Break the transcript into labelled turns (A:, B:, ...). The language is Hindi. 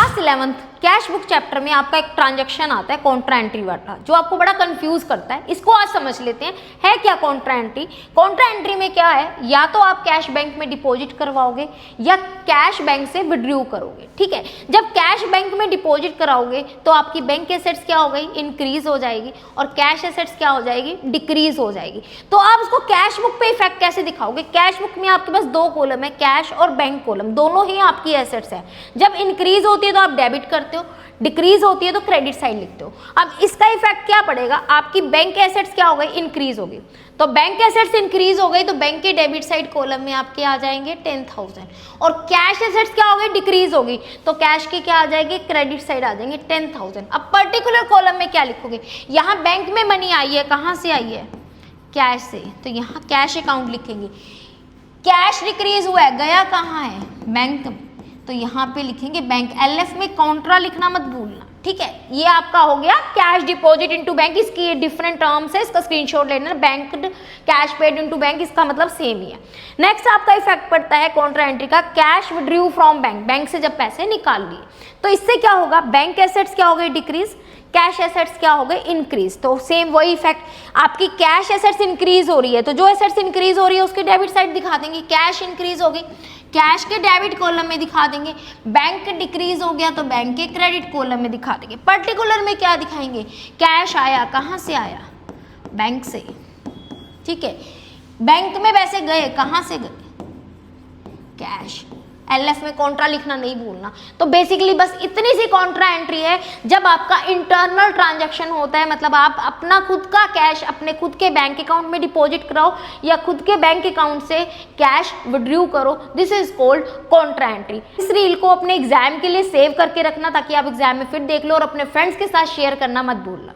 A: Class 11th cash book chapter में आपका एक ट्रांजैक्शन आता है कॉन्ट्रा एंट्री वाला, जो आपको बड़ा कंफ्यूज करता है। इसको आज समझ लेते हैं, है क्या कॉन्ट्रा एंट्री। कॉन्ट्रा एंट्री में क्या है, या तो आप कैश बैंक में डिपॉजिट करवाओगे या कैश बैंक से विड्रॉ करोगे। ठीक है, जब कैश बैंक में डिपॉजिट कराओगे तो आपकी बैंक एसेट्स क्या हो गई, इंक्रीज हो जाएगी, और कैश एसेट्स क्या हो जाएगी, डिक्रीज हो जाएगी। तो आप उसको कैश बुक पे इफेक्ट कैसे दिखाओगे। कैश बुक में आपके पास दो कॉलम है, कैश और बैंक कॉलम, दोनों ही आपकी एसेट्स है। जब इंक्रीज होती है तो आप डेबिट करते हो, डिक्रीज होती है तो क्रेडिट साइड लिखते हो। अब इसका इफेक्ट क्या पड़ेगा, आपकी बैंक एसेट्स क्या हो गई, इंक्रीज हो गई। तो बैंक एसेट्स इंक्रीज हो गई तो बैंक के डेबिट साइड कॉलम में आपके आ जाएंगे 10,000, और कैश एसेट्स क्या हो गई, डिक्रीज होगी तो कैश के क्या आ जाएंगे, क्रेडिट साइड आ जाएंगे 10,000। अब पर्टिकुलर कॉलम में क्या लिखोगे, यहाँ बैंक में मनी आई है, कहाँ से आई है, कैश से, तो यहाँ कैश अकाउंट लिखेंगे। कैश डिक्रीज हुआ है, गया कहाँ है, बैंक में, तो यहाँ पे लिखेंगे बैंक। एलएफ में कॉन्ट्रा लिखना मत भूलना। ठीक है, ये आपका हो गया कैश डिपॉजिट इनटू बैंक। इसकी डिफरेंट टर्म्स है, इसका स्क्रीनशॉट लेना। Bank cash paid into bank, इसका मतलब सेम ही है। नेक्स्ट आपका इफेक्ट पड़ता है कॉन्ट्रा एंट्री का, cash withdraw from bank. Bank से जब पैसे निकाल लिए तो इससे क्या होगा, बैंक एसेट्स क्या हो गए, डिक्रीज, कैश एसेट्स क्या हो गए, इंक्रीज। तो सेम वही इफेक्ट, आपकी कैश एसेट्स इंक्रीज हो रही है तो जो एसेट्स इंक्रीज हो रही है उसकी डेबिट साइड दिखा देंगे। कैश इंक्रीज हो गई, कैश के डेबिट कॉलम में दिखा देंगे। बैंक डिक्रीज हो गया तो बैंक के क्रेडिट कॉलम में दिखा देंगे। पर्टिकुलर में क्या दिखाएंगे, कैश आया, कहाँ से आया, बैंक से। ठीक है, बैंक में पैसे गए, कहाँ से गए, कैश। एलएफ में कॉन्ट्रा लिखना नहीं भूलना। तो बेसिकली बस इतनी सी कॉन्ट्रा एंट्री है, जब आपका इंटरनल ट्रांजैक्शन होता है, मतलब आप अपना खुद का कैश अपने खुद के बैंक अकाउंट में डिपॉजिट कराओ या खुद के बैंक अकाउंट से कैश विड्रॉ करो, this is called Contra entry. इस रील को अपने एग्जाम के लिए सेव करके रखना ताकि आप एग्जाम में फिर देख लो, और अपने फ्रेंड्स के साथ शेयर करना मत भूलना।